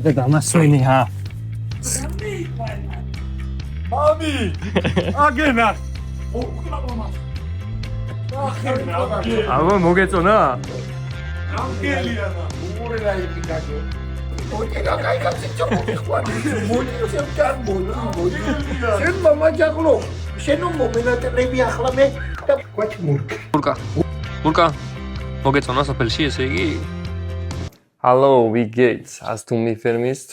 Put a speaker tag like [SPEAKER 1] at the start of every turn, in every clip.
[SPEAKER 1] და დამასვენი ჰა.
[SPEAKER 2] მამი! აგენა!
[SPEAKER 1] აბა მოგეწონა?
[SPEAKER 2] ამგელია და
[SPEAKER 3] უყურე რაი კაკო. მოდი კაკაი კაცო მოიყვანი. მოდი შევთან მოდი. შენ მამა ჯაღლო. შენ მომენატრები ახლა მე და გვაჩ მურკა.
[SPEAKER 1] მურკა. მოგეწონა სოფელში ესე იგი? Hello, we get as to me firmist.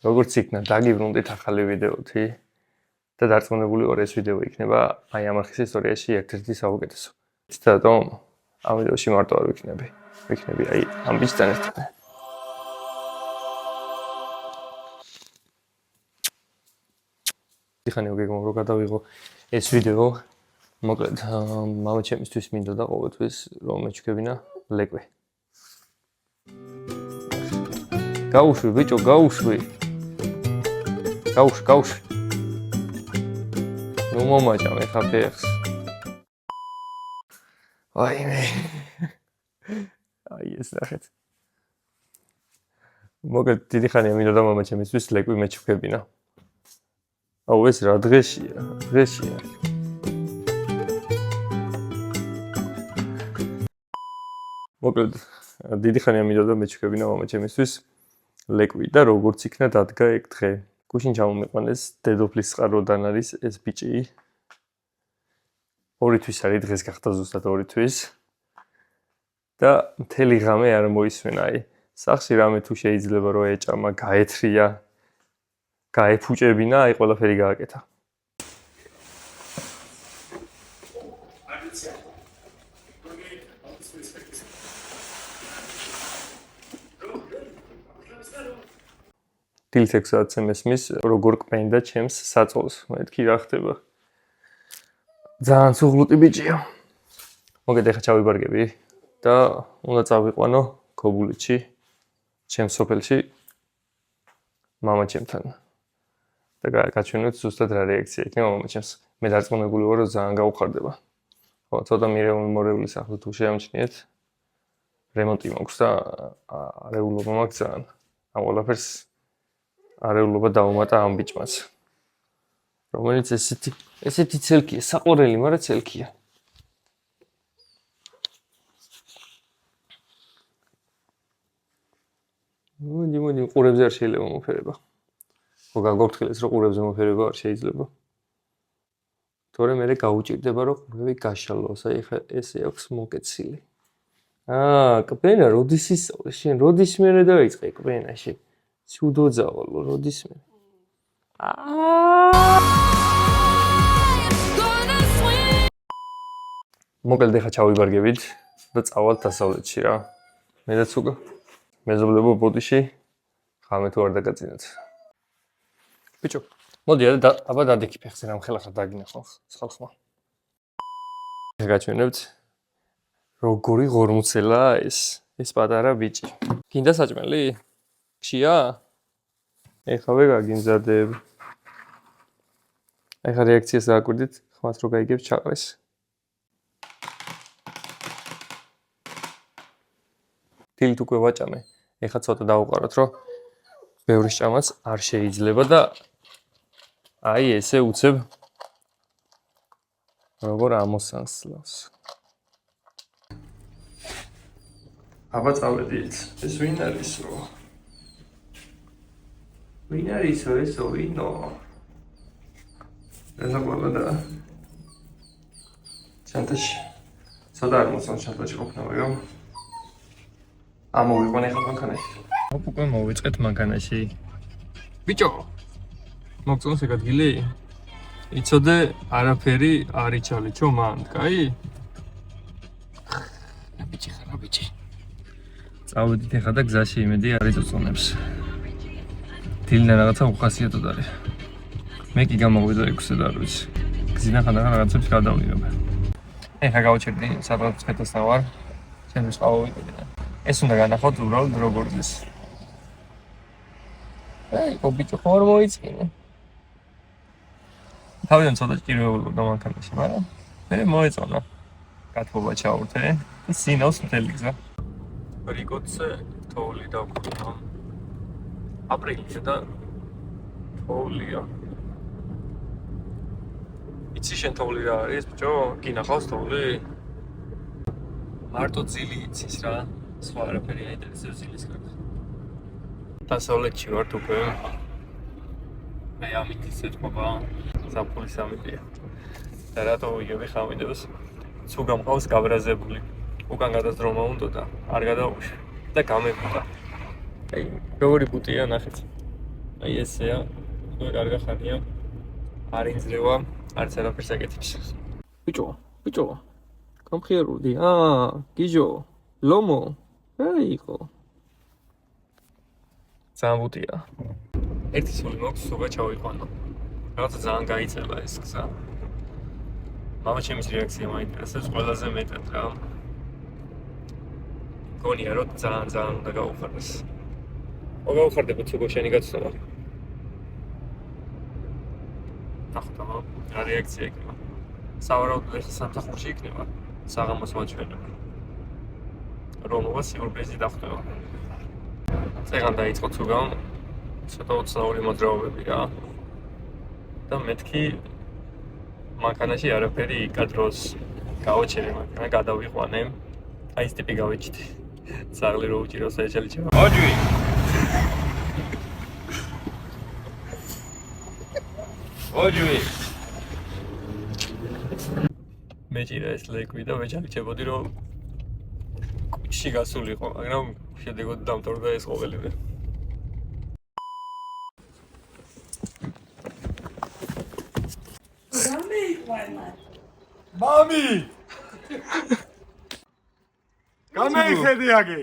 [SPEAKER 1] როგორც იქნა დაგიბრუნდით ახალი ვიდეოთი და დარწმუნებული ვარ ეს ვიდეო იქნება აი ამ არხის ისტორიაში ერთ-ერთი საუკეთესო. იცით რატომ? ამ ვიდეოში მარტო არ ვიქნები. ვიქნები აი ამ ბიჭთან ერთად. იხანი მოგეგმო რომ გადავიღო ეს ვიდეო. მოკლედ მამა ჩემისთვის მინდა და ყოველთვის რომ მეჩქებინა ლეკვი. გაუშვი ბიჭო, გაუშვი. გაუშვი. ნუ მომაჭამ ეხა ფეხს. ვაიმე. აი ეს ნახეთ. მოკლედ დიდი ხანია მინდა და მამა ჩემისთვის ლეკვი მეჩქებინა. აუ ეს რა დღეშია. მოკლედ დიდი ხანია მინდა და მეჩქებინა მამა ჩემისთვის ლეკვი და როგორც იქნა დადგა ეგ დღე. გუშინ ჩამომიყვანეს დედოფლის წყაროდან არის ეს ბიჭი. 2 თვის არის დღეს გახდა ზუსტად 2 თვის. და მთელი ღამე არ მოისმენა აი. სახში რამე თუ შეიძლება რომ ეჭამა, გაეთრია, გაეფუჭებინა, აი ყველაფერი გააკეთა. დილს 6 საათზე მესმის როგორ კპენდა ჩემს საწოლს. მეთქი რა ხდება? ძალიან სუღლუტი ბიჭია. მოგეთ ახლა ჩავიბარგები და უნდა წავიყვანო ქობულეთში, ჩემს სოფელში მამა ჩემთან. და გაჩვენოთ ზუსტად რა რეაქცია იქნება მამა ჩემს. მე დარწმუნებული ვარ რომ ძალიან გაუხარდება. ხო, ცოტა მირეული სახლი თუ შეამჩნიეთ. რემონტი მაქვს და არეულობა მაქვს ძალიან. ამ ყველაფერს არეულობა დაუმატა ამ ბიჭმაც. რომელიც ესეთი ცელკია, საყვარელი, მაგრამ ცელკია. მოდი, ყურებზე არ შეიძლება მოფერება. ხო, გაგორთხილეს რომ ყურებზე მოფერება არ შეიძლება. თორე მე გაუჭირდება რომ ყურები გაშალოს, აი ხა ესე აქვს მოკეცილი. კპენა როდის ისწავლე შენ, როდის მერე დაიწყე კპენაში? Сюда завалу, родись мне. მოკლედ ახლა ჩავიბარგებით და წავალთ დასავლეთში რა. მედაც უკვე მეზობლებო ბოდიში ხამე თუ არ დაგაწინოთ. ბიჭო, მოდი აბა დადექი ფეხზე რამ ხელახლა დაგინახავს ხალხმა. გაჩვენებთ როგორი ღორმუცელაა ეს პატარა ბიჭი. გინდა საჭმელი? ხშია? ეხავე გაგიმზადებ. ეხა რეაქციას გააკვირდით, ხმას რო გაიგებს ჩაყრეს. დილით უკვე ვაჭამე. ეხა ცოტა დავუყაროთ, რომ ბევრი ჭამაც არ შეიძლება და აი ესე უცებ როგორ ამოსანსლავს. აბა წავედით. ეს ვინ არისო? ვინ არისო ესო ვინო? ეს ყველა და ჩანტაში. სადა არ მოსან ჩანტაში ყოფნა ვიღო. ამოვიყვანე ხა მანქანაში. უკვე მოვიწყეთ მანქანაში. ბიჭო. მოგწონს ეგ ადგილი? იცოდე არაფერი არ იჩალიჩო მან, კაი? რა ბიჭი. წავედით ახლა და გზაში იმედი არ იწოწონებს. დილნა რაღაცა უხასიათოდ არის. მე კი გამოვიდა 6-ზე და არ ვიცი. გზინა ხანდახან რაღაცებს გადავლინებ. ეხლა გავჩერდი სადღაც 5-ს ვარ. ჩემს ყავოვიყიდე. ეს უნდა განახოთ უბრალოდ როგორ ის. აი, ბიჭო ხარ მოიწინე. თავიდან ცოტა ჭირვებულობდა მანქანაში, მაგრამ მე მოეწონა. გათბობა ჩაურთე. ის სინავს მთელი გზა. რიგოც თოვლი დავკრუნა. აპრილისა და თოვლია. იცი შენ თოვლი რა არის, ბიჭო? გინახავს თოვლი? მარტო ძილი იცის რა. სხვა არაფერი აინტერესებს ძილის გარდა. დასავლეთში ვართ უკვე. მე ამით ისე თქვა, ზაფხულის ამიტია. და რატო ვიგები ხამიდებს? თუ გამყავს გაბრაზებული. უკან გადაზრომა უნდა და არ გადაუშვი და გამეფუტა. აი, როგორი ბუტია ნახეთ. აი ესეა, კარგი ხანია. არ ინძრევა, არც არაფერს აკეთებს. ბიჭო. გამხიარული. გიჟო, ლომო. აიყო. ძალიან ბუტია. ერთი სული მოქვს, სულა ჩავიყვანო. რაღაცა ძალიან გაიწელა ეს გზა. მამაჩემის რეაქცია მაინტერესებს ყველაზე მეტად რა. გონია რომ ძალიან უნდა გაუხარდეს. გავუხარდებოდი სულ შენი გაცნობა. ნახოთ რა რეაქცია იქნება. სავარაუდოდ ეს სამსახურში იქნება. საღამოს მაჩვენებ. რომობა სიურპრიზი დახვდება. წეგან დაიწყო ცუგამ. ცოტა უცნაური მოძრაობები რა. და მეთქი მანქანაში არაფერი კადროს გავაჩერე მანქანა გადავიყვანე. აი ეს ტიპი გავეჭდი. ძაღლი რო უჭიროს ეჭელი ჩა. ოჯვი. ოჯვი. მეჭირა ეს ლეკვი და ვეჭალიჩებოდი რომ კუჩი გასულიყო, მაგრამ შედეგოდ დამთავრდა ეს ყოველივე.
[SPEAKER 2] მამი! გამეიხედი აგე.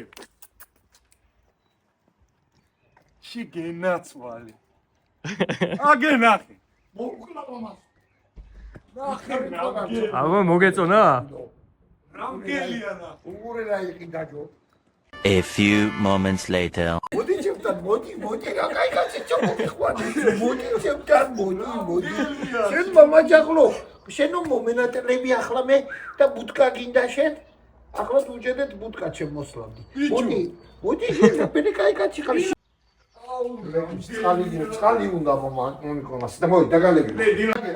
[SPEAKER 2] შიგენაცვალი. აგე ნახე.
[SPEAKER 3] მოკლა მამას.
[SPEAKER 1] აბა მოგეწონა?
[SPEAKER 2] რამგელია და
[SPEAKER 3] უგურე რა იყი გაჯო.
[SPEAKER 4] A few moments later.
[SPEAKER 3] მოდი ჩემთან, მოდი რა კაი კაცი ჩამოგიყვანი. მოდი ჩემთან, მოდი. შენ მამაჯაღლო, შენო მომენატრები ახლა მე და ბუტკა გინდა შენ? ახლა უჯედეთ ბუტკა შემოსვლავდი. მოდი შენ მე კაი კაცი ხარ. წყალი უნდა მომიკონას და მოდი დაგალები.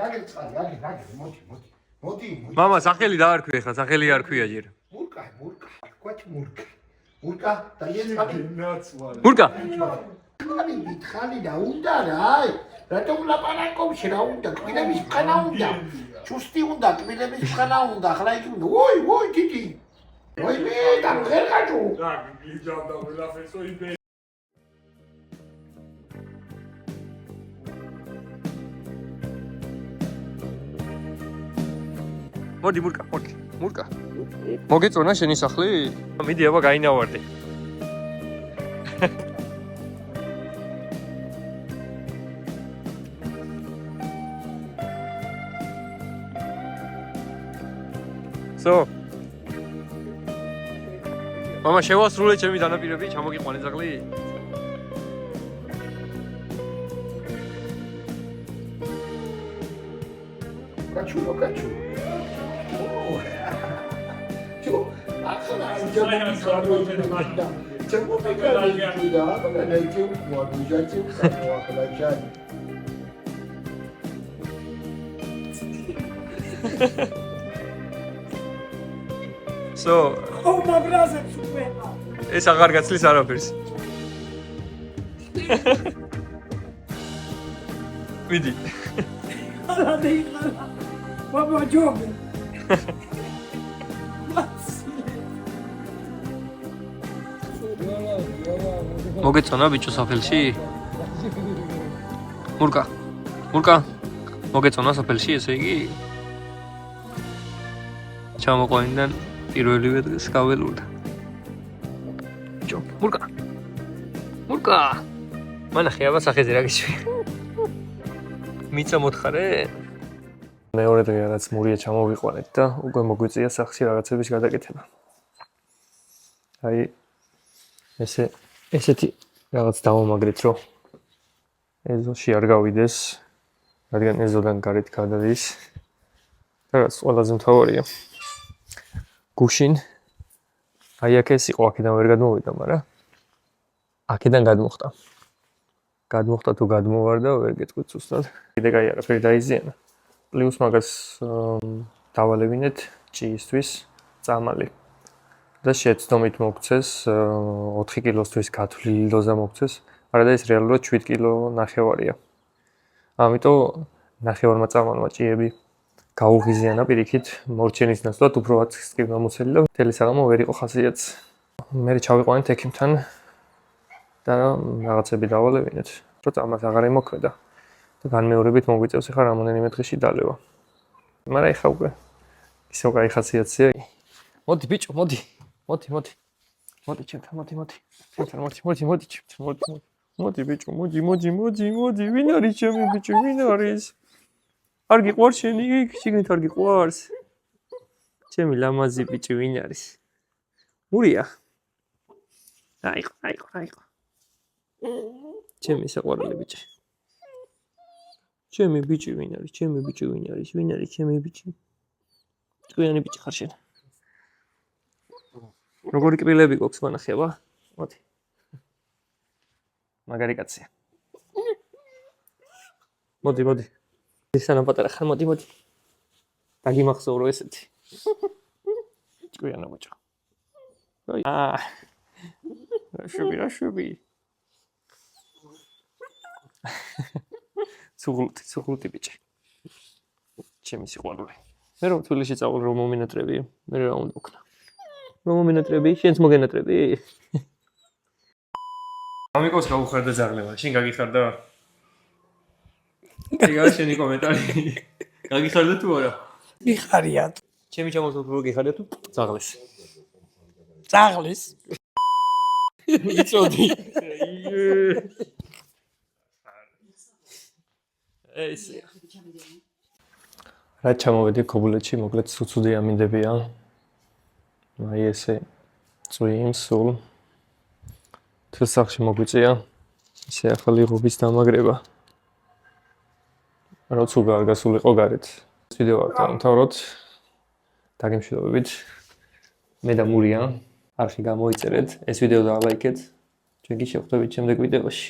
[SPEAKER 3] რაგე წყალი, მოდი.
[SPEAKER 1] მამა სახელი დაარქვი ხა, სახელი არ ქვია ჯერ.
[SPEAKER 3] მურკა, მურკა და იეცალი.
[SPEAKER 2] ნაცვალი.
[SPEAKER 1] მურკა.
[SPEAKER 3] ხალი და უნდა რა. რატომ ლაპარაკობში რა უნდა? კბილების მყანა უნდა. ჩუსტი უნდა, კბილების მყანა უნდა. ახლა იქ უნდა. ოი, დიდი. ოი მე და ხერ გაჭუ.
[SPEAKER 2] და გიჯავდა ყველაფერსო იდე.
[SPEAKER 1] მოდი მურკა. მოგეწონა შენი სახლი? მიდი აბა გაინავარდი. მამა შევასრულე ჩემი დანაპირები, ჩამოგიყვანე ძაღლი?
[SPEAKER 3] გაჭუ. ახლა ჯამი ხაროჯენა. ჩემო მეკარები და ახლა ნაიჭი ვაჯაჭი ახლა ჯანი.
[SPEAKER 5] მაბრაზებს უყურება.
[SPEAKER 1] ეს აღარ გაცლის არაფერს. მიდი.
[SPEAKER 5] არა დაიყარა. ბაბა ჯობი.
[SPEAKER 1] მოგეწონა ბიჭო საფელში? მურკა. მოგეწონა საფელში ესე იგი? ჩამოყვანიდან პირველივე დღეს გაველურდა. ბიჭო, მურკა. მანახე აბა სახეზე რა გიშვი. მიცა მოთხარე? მეორე დღე რაც მურია ჩამოვიყვანეთ და უკვე მოგვიწია სახლში რაღაცების გადაკეთება. აი ესეთი რაღაც დავამაგრეთ რომ ეზოში არ გავიდეს, რადგან ეზოდან გარეთ გადადის. რაც ყველაზე მთავარია. გუშინ აი აქ ეს იყო, აქედან ვერ გადმოვიდა, მაგრამ აქედან გადმოხდა. გადმოხდა თუ გადმოვარ და ვერ გეტყვით ზუსტად. კიდე კაი არაფერი დაიზიანა. პლუს მაგას დავალევინეთ ჭიისთვის წამალი. და შეცდომით მოგცეს 4 კილოსთვის გათვლილი დოზა მოგცეს, არადა ეს რეალურად 7 კილო ნახევარია. ამიტომ ნახევარმა წამალმა ჭიები გაუღიზიანა პირიქით მორჩენის ნაცვლად უფრო აცქისკივნა მოცელი და მთელი საღამო ვერ იყო ხასიათს. მე ჩავიყვანეთ ექიმთან და რაღაცები დავალევინეთ, რომ ამას აღარ ემოქმედა და განმეორებით მოგვიწევს ახლა რამოდენიმე დღეში დალევა. მაგრამ ეხა უკვე ისევ კაი ხასიათია. მოდი ბიჭო, მოდი. მოდი ჩემთან, მოდი. ჩემთან, მოდი ჩემთან, მოდი. მოდი ბიჭო, მოდი. ვინ არის ჩემი ბიჭო, ვინ არის? არ გიყვარს შენი იქ, შიგნით არ გიყვარს? ჩემი ლამაზი ბიჭი ვინ არის? მურია. აიყო. ჩემი საყვარელი ბიჭი. ჩემი ბიჭი ვინ არის? ვინ არის ჩემი ბიჭი? ჭკვიანი ბიჭი ხარ შენ. როგორი კბილები გვაქვს მანახება? მოდი. მაგარი კაცია. მოდი. სანამ პატარა ხარ, მოდი. დაგიმახსოვრო ესეთი. ჭკვიანო ბიჭო. რაშუბი. სუღლუტი ბიჭი. ჩემი სიყვარული. მე რომ თბილისში წავალ რომ მომინატრები, მე რა უნდა ვქნა? რომ მომინატრები, შენც მოგენატრები? ამიკოს გავუხარდა ზაღლება, შენ გაგიხარდა? იგა შენი კომენტარი. გაგიხარდა თუ არა?
[SPEAKER 5] მიხარიათ.
[SPEAKER 1] ჩემი ჩამოსულ რო გიხარდა თუ ზაღლეს?
[SPEAKER 5] წაღლის.
[SPEAKER 1] იწოდი. ესე. რა ჩამოვედი ქობულეთში, მოკლედ ცუცუდი ამინდებია. აი ესე. წვიმს სულ. თუ სახში მოგვიწია. ისე ახალი ღობის დამაგრება. როცა გასულიყო გარეთ. ვიდეო არ დავამთავროთ. დაგემშვიდობებით. მე და მურია არხი გამოიწერეთ, ეს ვიდეო დალაიქეთ. ჩვენ კი შევხვდებით შემდეგ ვიდეოში.